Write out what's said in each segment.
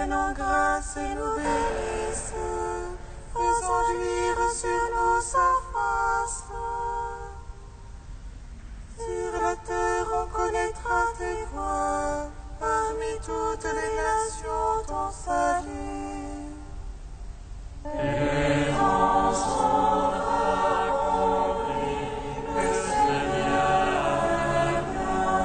donnant grâce et nous bénisse, faisant luire sur nous sa face. Sur la terre on connaîtra tes voies, parmi toutes les nations ton salut. Et dans son accompli, le Seigneur est bien.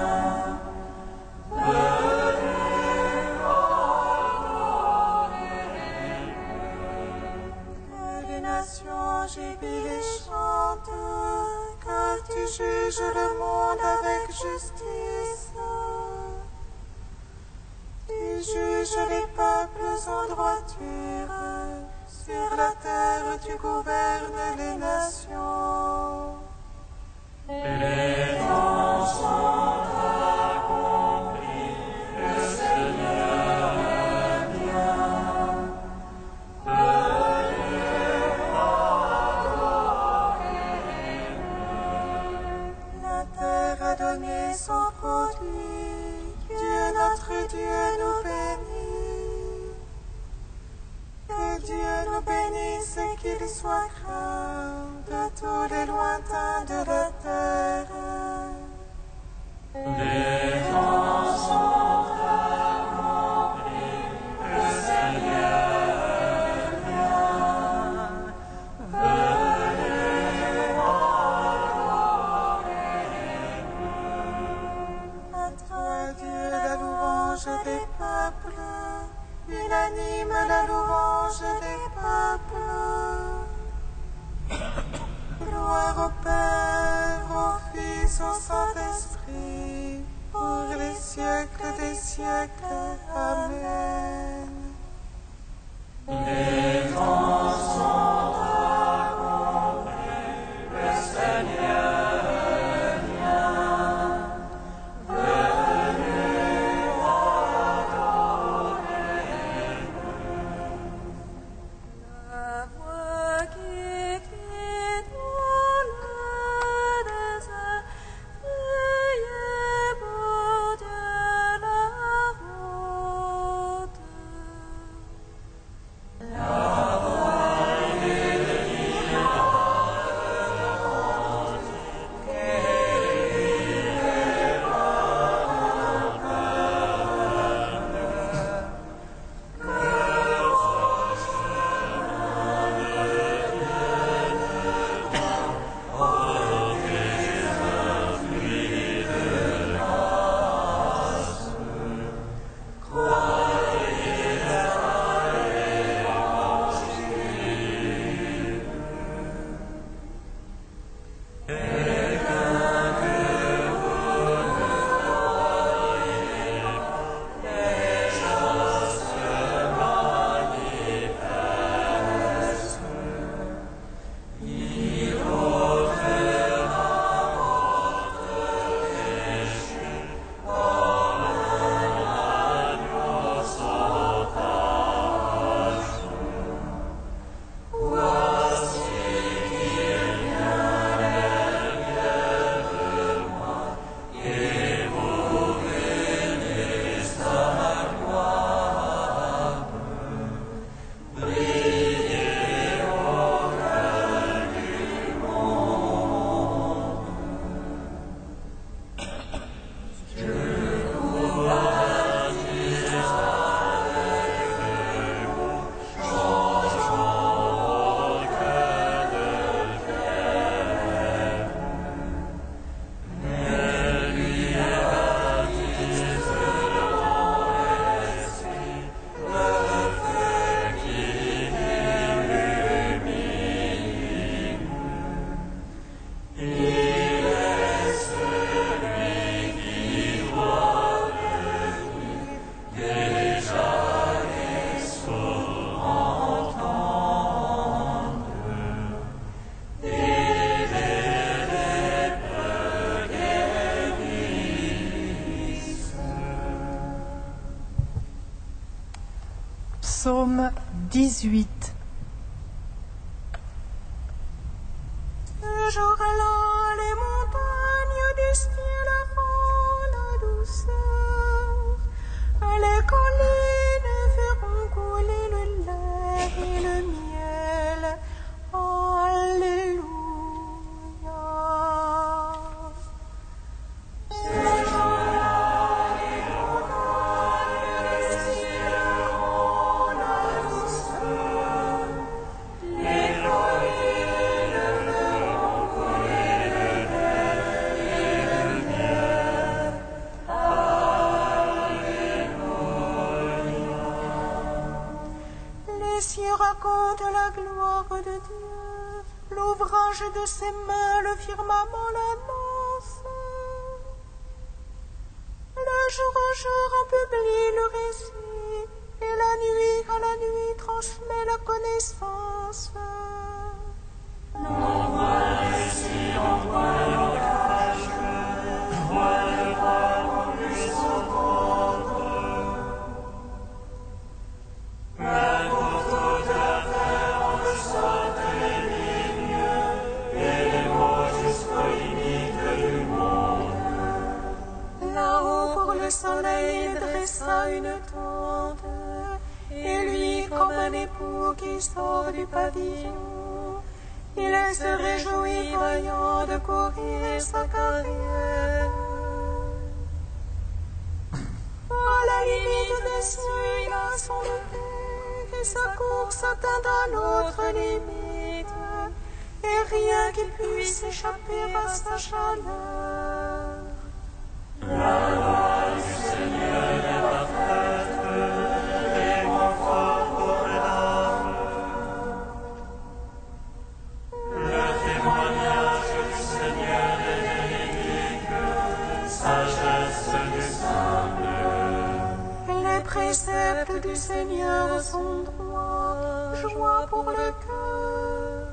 Que les nations jubilent et chantent, car tu juges le monde avec justice. Tu juges les peuples en droiture, sur la terre tu gouvernes les nations. Et dans son accompli, le Seigneur est bien. La terre a donné son produit, Dieu notre Dieu nous bénit. Que Dieu nous bénisse et qu'il soit craint de tous les lointains de la terre. Et dans son accompli, le Seigneur est bien. Venez à Dieu la louange des peuples, unanime la louange des peuples. Gloire au Père, au Fils, au Saint-Esprit, pour les siècles des siècles. Amen. Et dans son accompli, le Seigneur est bien. La voix qui crie dans le désert, priez pour Dieu la route. Psaume 18. Ce jour-là, les montagnes distilleront la douceur, les collines feront raconte la gloire de Dieu. L'ouvrage de ses mains, le firmament l'annonce. Le jour au jour on publie le récit, et la nuit à la nuit transmet la connaissance. Là-haut pour le soleil il dressa une tente, et lui comme un époux qui sort du pavillon, il se réjouit voyant de courir sa carrière. À la limite des cieux il a son lever, et sa course atteindra l'autre limite, et rien qui puisse échapper à sa chaleur. Les préceptes du Seigneur sont droits, joie pour le cœur.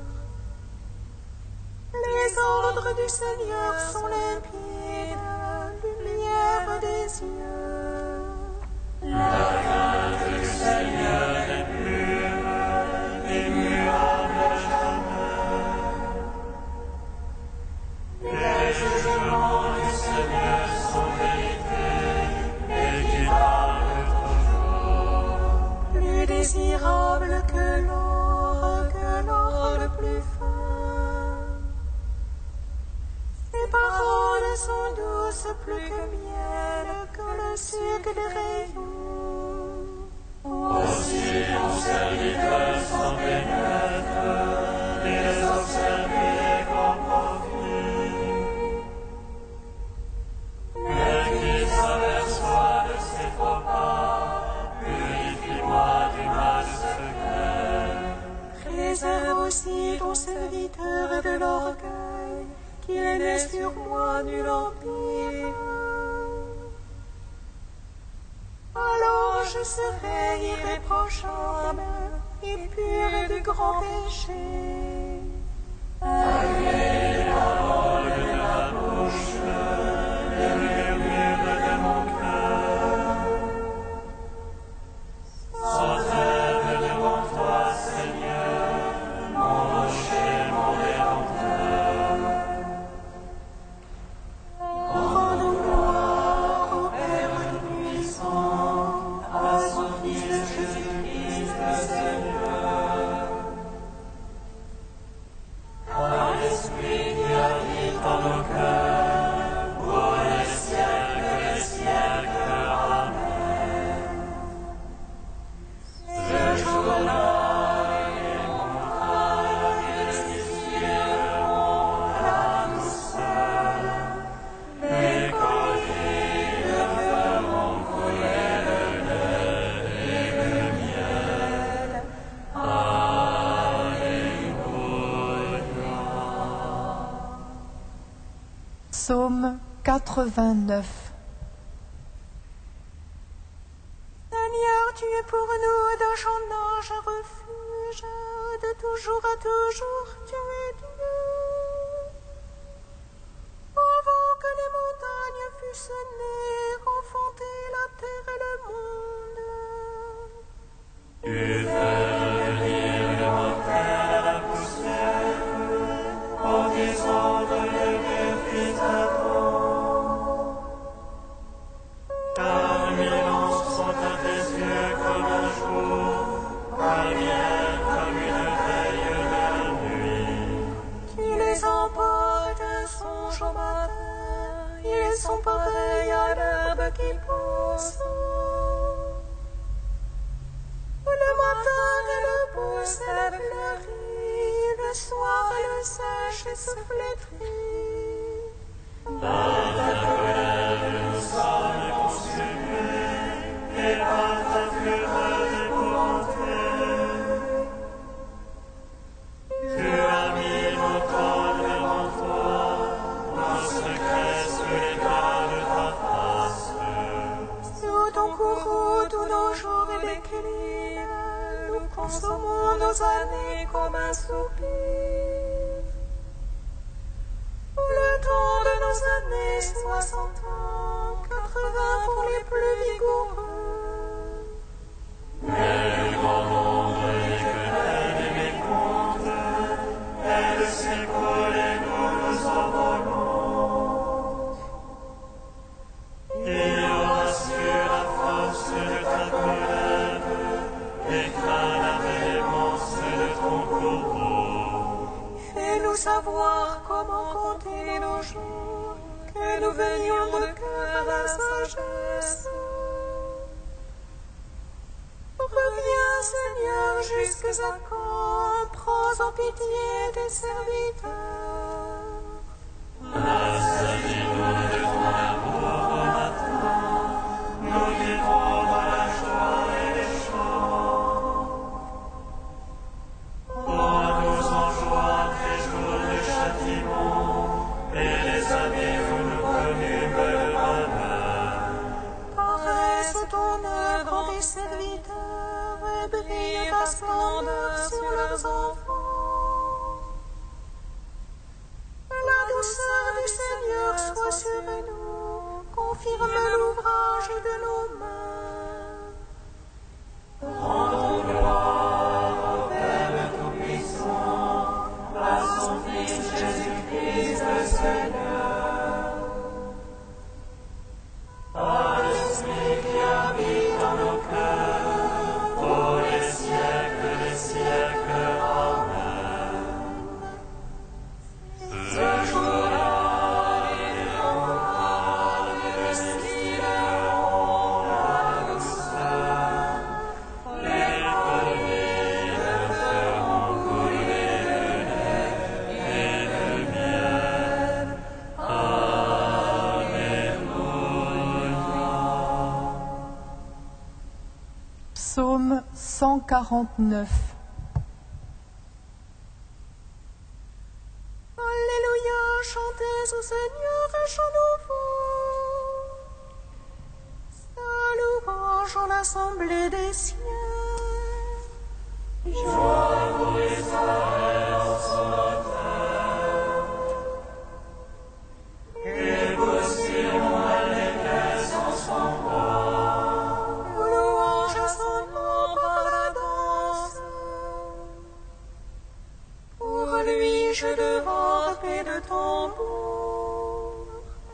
Les ordres du Seigneur sont limpides, lumière des yeux. La crainte du Seigneur est pure, immuable jamais. Les jugements du Seigneur sont vérité, équitables toujours. Plus désirable que l'or le plus fin. Ses paroles sont douces plus que miel, que le sucre des rayons. Aussi ton serviteur s'en pénètre, et les observer comme profit. Mais qui s'aperçoit de ses faux pas, purifie-moi du mal secret. Préserve aussi ton serviteur de l'orgueil, qu'il n'ait sur moi nul empire. Alors je serai irréprochable et pur du grand péché. Avec les paroles de ma bouche, les murmures de mon cœur, sans trêve devant toi, Seigneur, mon rocher, mon rédempteur. Rends gloire au Père Tout-Puissant, à son Fils Jésus-Christ le Seigneur, à l'Esprit qui habite en nos cœurs, pour les siècles, Amen. Ce jour-là, il montra que les cieux ont la douceur. Les collines feront couler le lait et le miel. Alléluia. Psaume 89. Seigneur, tu es pour nous d'âge un refuge, de toujours à toujours, tu es Dieu. Avant que les montagnes fussent nées, enfanter la terre et le monde. Tu fais venir le mortel à la poussière, en disant de lever fils Adam. Car 1000 ans sont à tes yeux comme un jour, la lumière comme une veille de nuit. Tu les emportes un songe au matin, ils sont pareils à l'herbe qui pousse. Le matin, elle pousse, elle fleurit, le soir, elle sèche et se flétrit. Par ta colère, nous sommes consumés, et par ta fureur épouvantés. courroux tous nos jours et déclinent. Nous consommons nos années comme un soupir. Le temps de nos années, 60 ans, 80 pour les plus vigoureux. Mais le grand nombre n'est que peine et mécompte, elle s'écoule et nous nous envolons. Il y aura sur la force de ta colère, éclat la véhémence de ton courroux. Fais-nous savoir comment compter nos jours, que nous venions de cœur à la sagesse. Reviens, Seigneur, jusque à quand, prends en pitié tes serviteurs. Assaillis-nous de ton amour au matin, nous vivrons dans la joie et les chants. Prends-nous en joie tes jours de châtiment, et les années où nous connûmes le bonheur. Paraisse ton œuvre en tes serviteurs, et brille ta splendeur sur leurs enfants. La douceur du Seigneur soit sur nous, confirme l'ouvrage de nos mains. Rendons gloire au Père Tout-Puissant, à son Fils Jésus-Christ le Seigneur. À l'Esprit qui habite dans nos cœurs, pour les siècles des siècles. Amen. Ce jour-là, les campagnes destilleront la douceur, les collines feront couler le lait et le miel. Psaume 149. Alléluia, chantez au Seigneur un chant nouveau. Sa louange en l'assemblée des cieux. Joie pour Israël en son autel, et pour Sion allégresse en son roi. Louange à son nom par la danse. Pour lui, je de harpe et de tambour.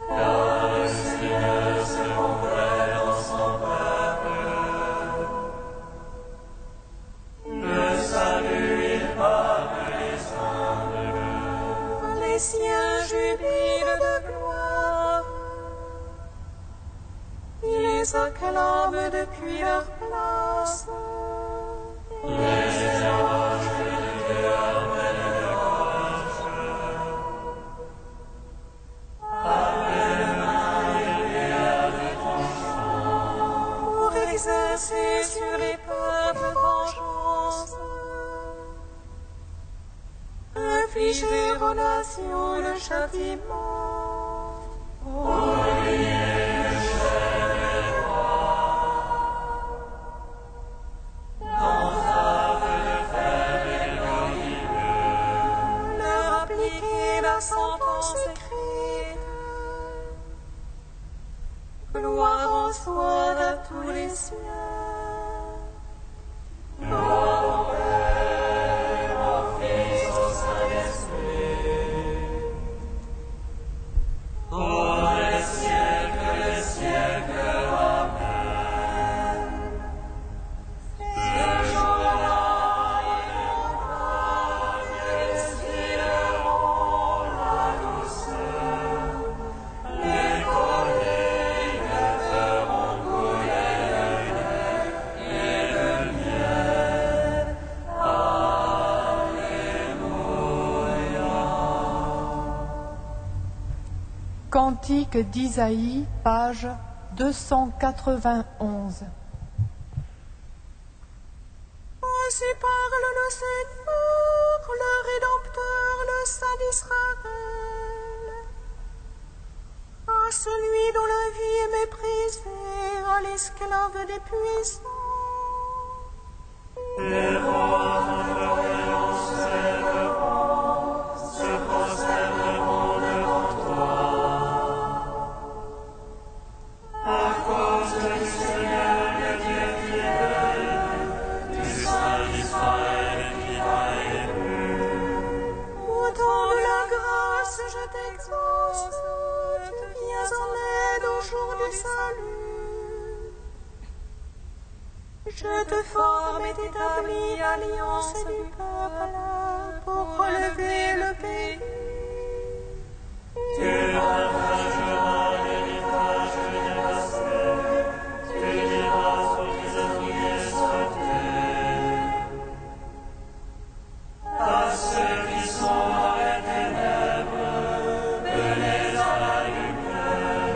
Car le Seigneur se complaît dans son peuple. Le salut il parle les humbles. Les siens jubilent de gloire. Il les acclame depuis leur place. Les éloges de Dieu amènent le courage. Appelle-moi les prières de ton chant. Pour exercer sur les peuples vengeance. Infliger aux nations le châtiment. Pour lier le chef des rois. D'entrave de faibles et d'orgueilleux. Leur appliquer la sentence écrite. Gloire en soit à tous les cieux. Gloire au Père, au Fils, au Saint-Esprit. Pour les siècles des siècles. Amen. Ce jour-là, les montagnes destilleront la douceur, les collines feront couler le lait et le miel. Cantique d'Isaïe, page 291. Ainsi parle le Seigneur, le Rédempteur, le Saint d'Israël. À celui dont la vie est méprisée, à l'esclave des puissants. Les rois auxquels on s'élèveront se prosterneront devant toi. À cause du Seigneur, le Dieu fidèle, du Saint d'Israël qui t'a élu. Autant de la grâce, je t'exauce, tu viens en aide au jour du salut. Je te forme et t'établis alliance du peuple pour relever le pays. Tu partageras l'héritage dévasté, tu diras aux prisonniers sautés. À ceux qui sont dans les ténèbres, venez à la lumière.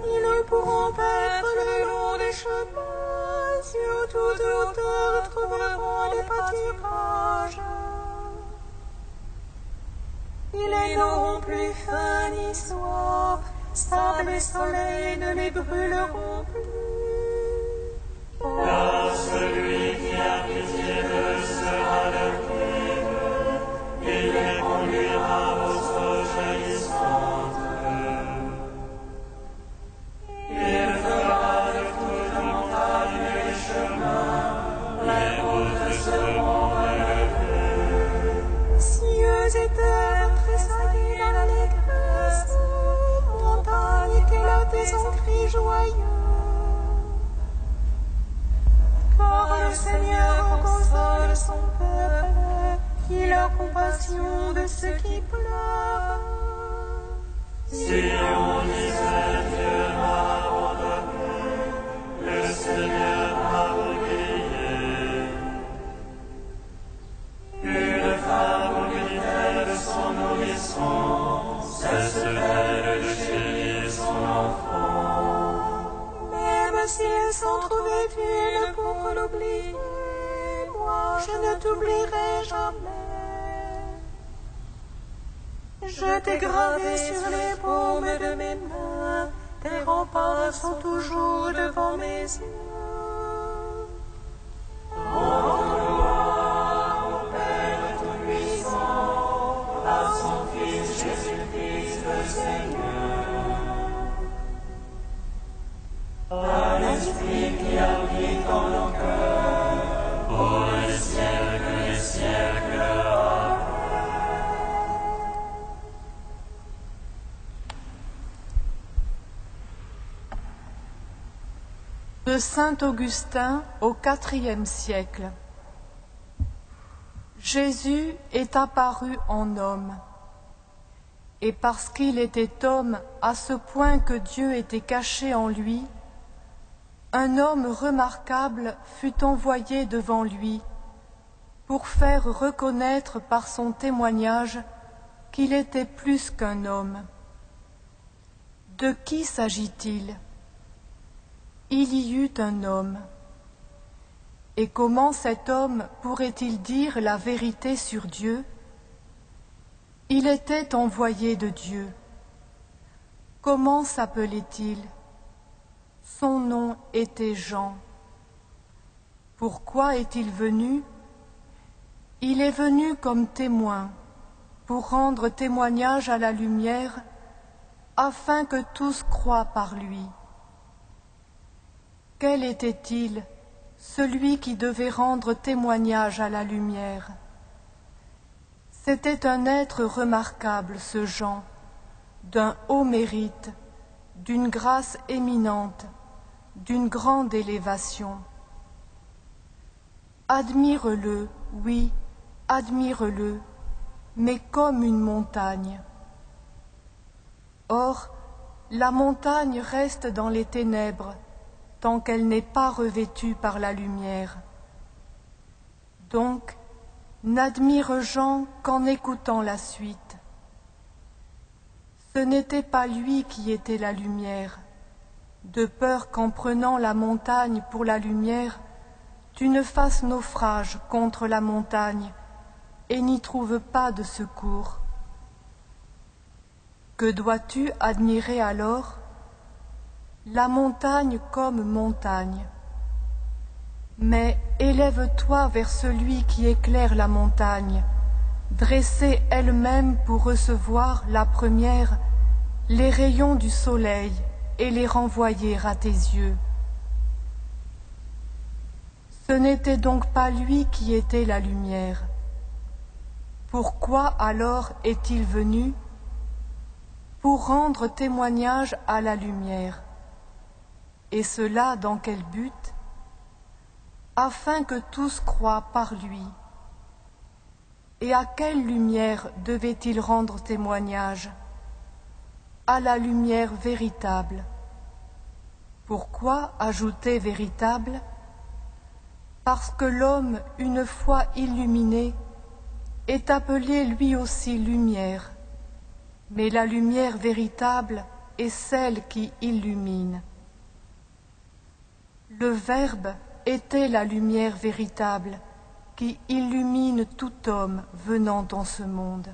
Ils pourront paître le long des chemins, sur toute hauteur trouveront des pâturages. Ils n'auront plus faim ni soif, sable et soleil ne les brûleront plus. Car celui qui a pitié d'eux sera leur guide, il les conduira aux eaux jaillissantes. Il fera de toute montagne les chemins, les routes seront relevées. Cieux et terre tressaillent dans l'allégresse, montagne éclatées en cris joyeux. Car le Seigneur console son peuple, il a compassion de ceux qui pleurent. Si on disait Dieu m'a abandonné, le Seigneur m'a oublié. Une femme oublie-t-elle de son nourrisson, cesse-t-elle de chérir son enfant. Même si elle s'en trouvait une pour l'oublier, moi je ne t'oublierai jamais. Je t'ai gravé sur les paumes de mes mains, tes remparts sont toujours devant mes yeux. À l'Esprit qui habite dans nos cœurs, pour les siècles, Amen. De saint Augustin au IVe siècle. Jésus est apparu en homme. Et parce qu'il était homme à ce point que Dieu était caché en lui, un homme remarquable fut envoyé devant lui pour faire reconnaître par son témoignage qu'il était plus qu'un homme. De qui s'agit-il ? Il y eut un homme. Et comment cet homme pourrait-il dire la vérité sur Dieu ? Il était envoyé de Dieu. Comment s'appelait-il ? Son nom était Jean. Pourquoi est-il venu ? Il est venu comme témoin, pour rendre témoignage à la lumière, afin que tous croient par lui. Quel était-il, celui qui devait rendre témoignage à la lumière ? C'était un être remarquable, ce Jean, d'un haut mérite, d'une grâce éminente, d'une grande élévation. Admire-le, oui, admire-le, mais comme une montagne. Or, la montagne reste dans les ténèbres tant qu'elle n'est pas revêtue par la lumière. Donc, n'admire Jean qu'en écoutant la suite. Ce n'était pas lui qui était la lumière, de peur qu'en prenant la montagne pour la lumière, tu ne fasses naufrage contre la montagne et n'y trouves pas de secours. Que dois-tu admirer alors ? la montagne comme montagne. Mais élève-toi vers celui qui éclaire la montagne, dressée elle-même pour recevoir la première les rayons du soleil et les renvoyer à tes yeux. Ce n'était donc pas lui qui était la lumière. Pourquoi alors est-il venu? Pour rendre témoignage à la lumière. Et cela dans quel but? Afin que tous croient par lui. Et à quelle lumière devait-il rendre témoignage? À la lumière véritable. Pourquoi ajouter véritable? Parce que l'homme, une fois illuminé, est appelé lui aussi lumière, mais la lumière véritable est celle qui illumine. Le Verbe était la lumière véritable qui illumine tout homme venant dans ce monde.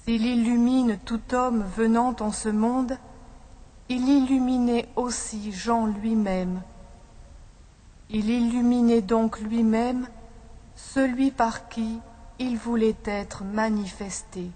S'il illumine tout homme venant en ce monde, il illuminait aussi Jean lui-même. Il illuminait donc lui-même celui par qui il voulait être manifesté.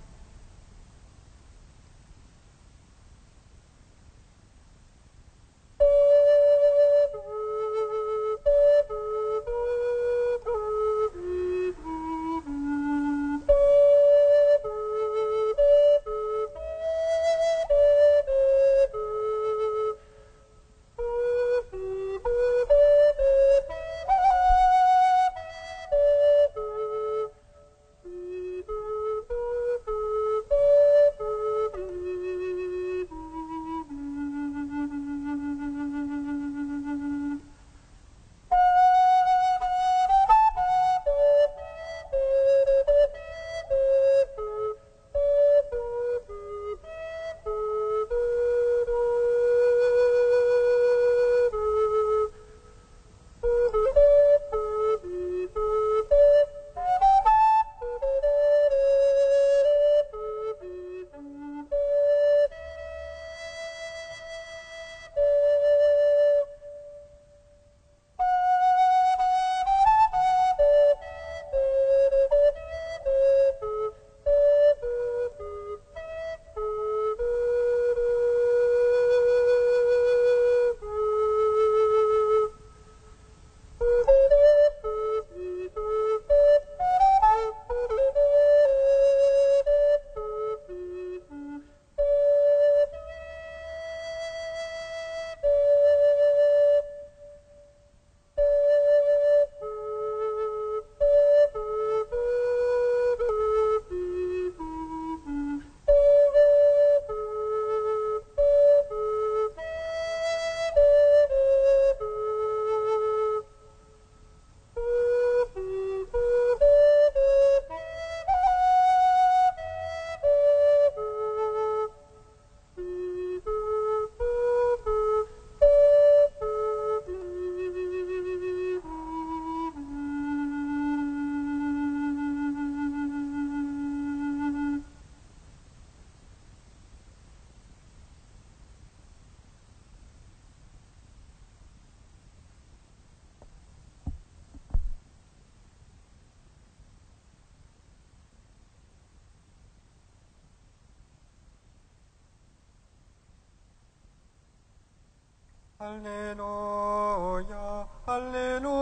Alléluia, Alléluia,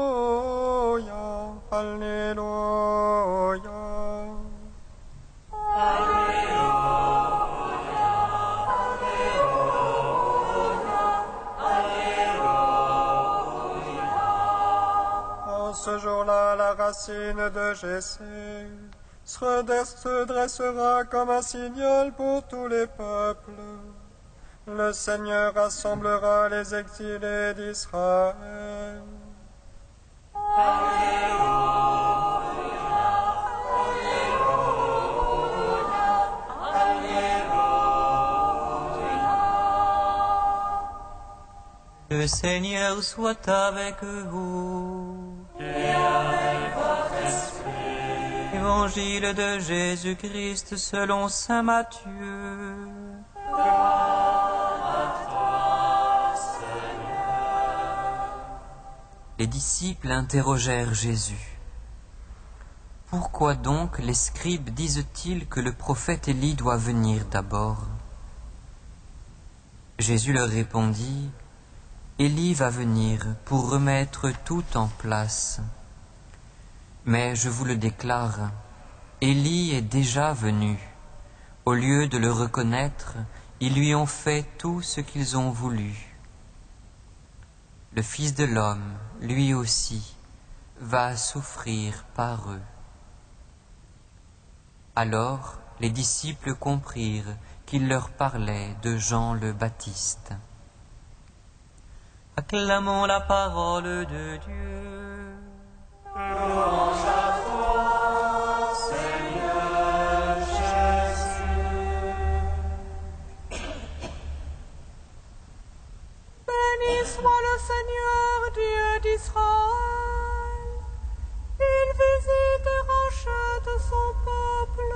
Alléluia. En ce jour-là, la racine de Jessé se dressera comme un signal pour tous les peuples. Le Seigneur rassemblera les exilés d'Israël. Le Seigneur soit avec vous. Et avec votre esprit. Évangile de Jésus-Christ selon saint Matthieu. Gloire à toi, les disciples interrogèrent Jésus. « Pourquoi donc les scribes disent-ils que le prophète Élie doit venir d'abord ?» Jésus leur répondit, « Élie va venir pour remettre tout en place. Mais je vous le déclare, Élie est déjà venu. Au lieu de le reconnaître, ils lui ont fait tout ce qu'ils ont voulu. Le Fils de l'homme, lui aussi, va souffrir par eux. » Alors les disciples comprirent qu'il leur parlait de Jean le Baptiste. Acclamons la parole de Dieu. Louange à toi, Seigneur Jésus. Béni soit le Seigneur, Dieu d'Israël. Il visite et rachète son peuple.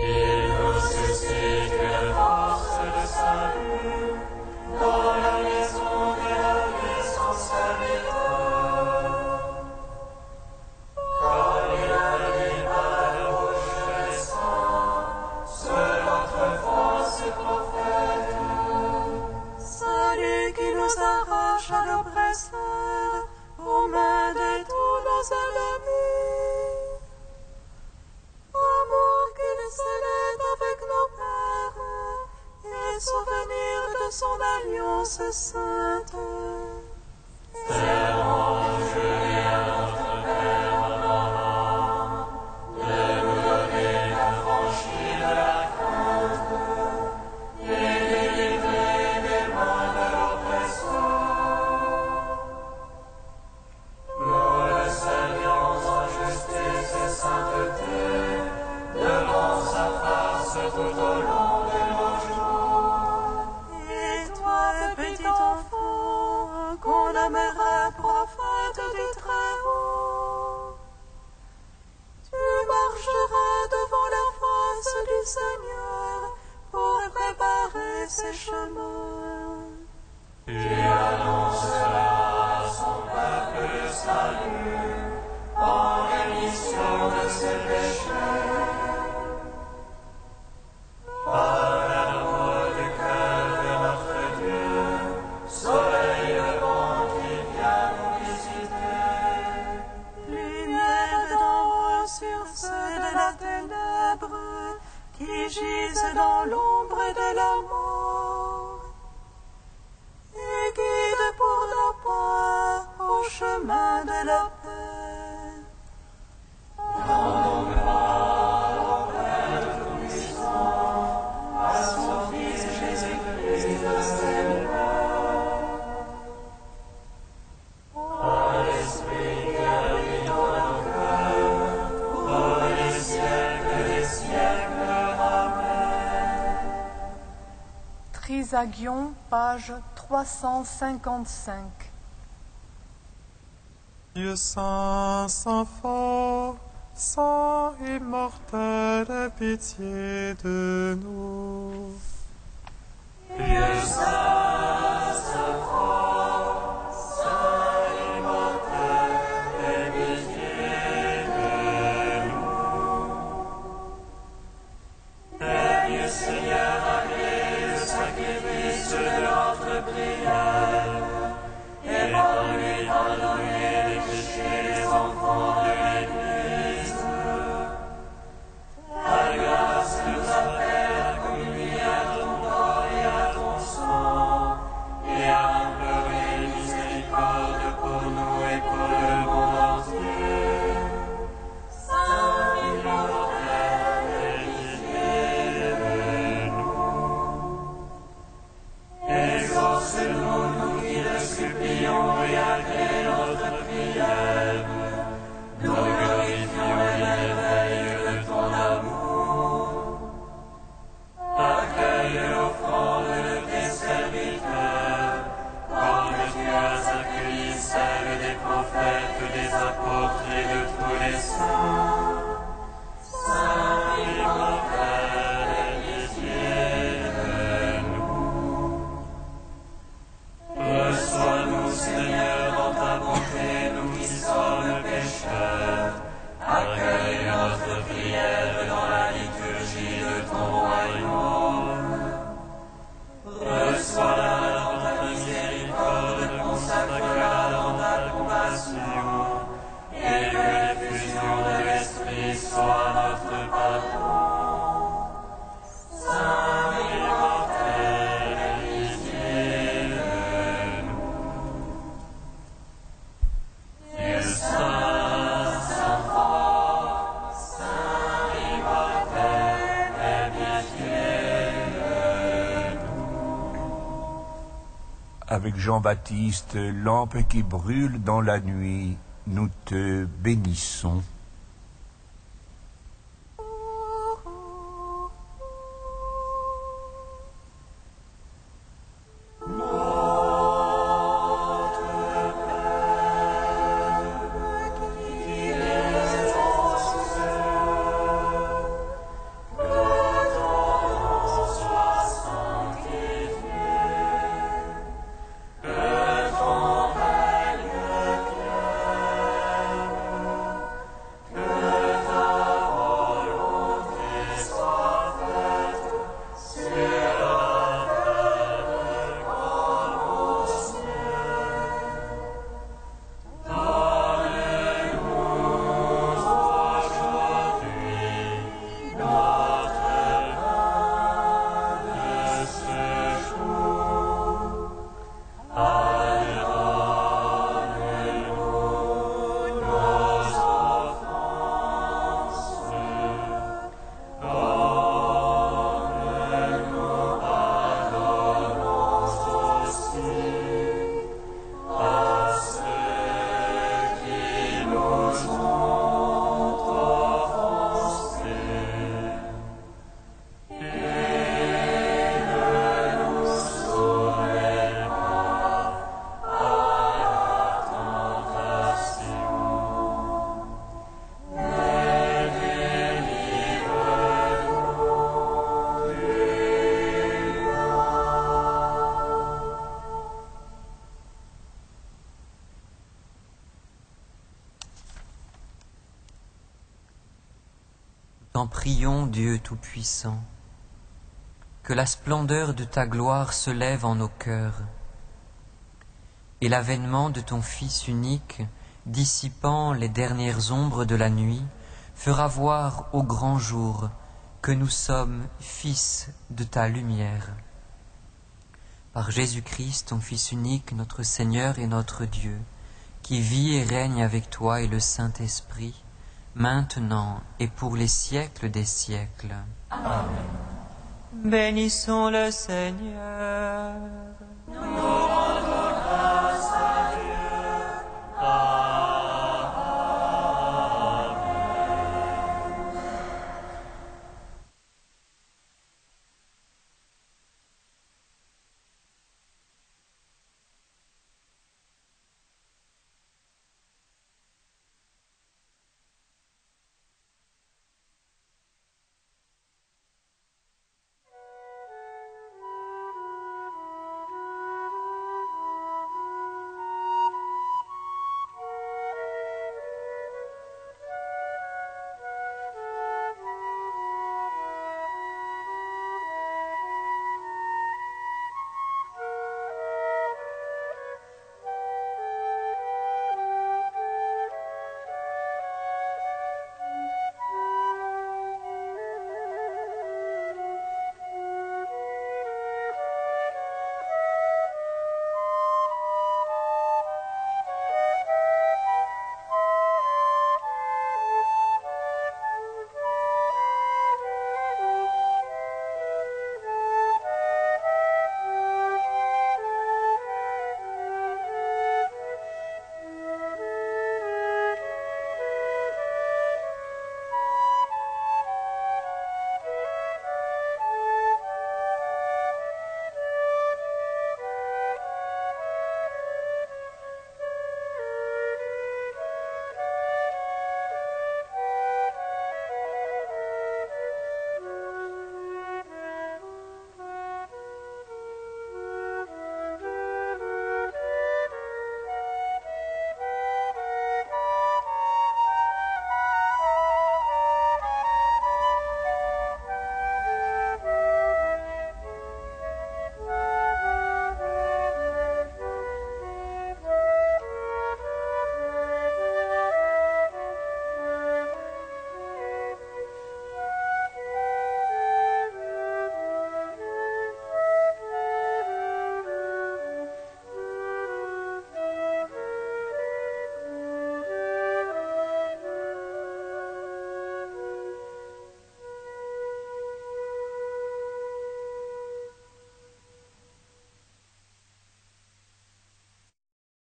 Il nous suscite une force de salut dans la maison de son serviteur. Comme il a dit par la bouche des saints, selon autrefois ses prophètes. Celui qui nous arrache à l'oppresseur, aux mains de tous nos ennemis. Amour qu'il célèbre avec nos pères, et souvenir de son alliance sainte. Serment juré à notre Père Abraham, de nous donner l'affranchi de la crainte, et délivrer des mains de l'oppresseur. Nous le saluons en justice et sainteté, devant sa face tout au long de nos jours. Et toi, petit enfant, qu'on aimerait prophète du Très-Haut, tu marcheras devant la face du Seigneur pour préparer ses chemins. Tu annonceras à son peuple le salut en rémission de ses péchés. Par l'amour du cœur de notre Dieu, soleil levant qui vient nous visiter. Lumière d'en haut sur ceux de la ténèbre qui gisent dans l'ombre de la mort, et guide pour nos pas au chemin de la paix. Rendons gloire au Père Tout-Puissant, à son Fils Jésus-Christ le Seigneur. Par l'Esprit qui habite dans nos cœurs, pour les siècles des siècles. Amen. Trisagion, page 355. Dieu saint, saint fort, saint immortel, aie pitié de nous. Dieu saint, saint fort, saint immortel, aie pitié de nous. Règne Seigneur agréé le sacrifice de notre prière, et par lui pardonner les péchés des enfants de l'Église. Ta grâce nous appelle à communier à ton corps et à ton sang, et à implorer miséricorde pour nous et pour le monde entier. Saint immortel, aie pitié de nous. Exauce-nous, nous qui le supplions, et agrée notre prière. Nous glorifions et merveilleux de ton amour. Accueille l'offrande de tes serviteurs, comme tu as accueilli celle des prophètes, des apôtres et de tous les saints. Saint immortel, aie pitié de nous. Reçois-nous, Seigneur, dans avec Jean-Baptiste, lampe qui brûle dans la nuit, nous te bénissons. T'en prions, Dieu Tout-Puissant, que la splendeur de ta gloire se lève en nos cœurs, et l'avènement de ton Fils unique, dissipant les dernières ombres de la nuit, fera voir au grand jour que nous sommes fils de ta lumière. Par Jésus-Christ, ton Fils unique, notre Seigneur et notre Dieu, qui vit et règne avec toi et le Saint-Esprit, maintenant et pour les siècles des siècles. Amen. Bénissons le Seigneur.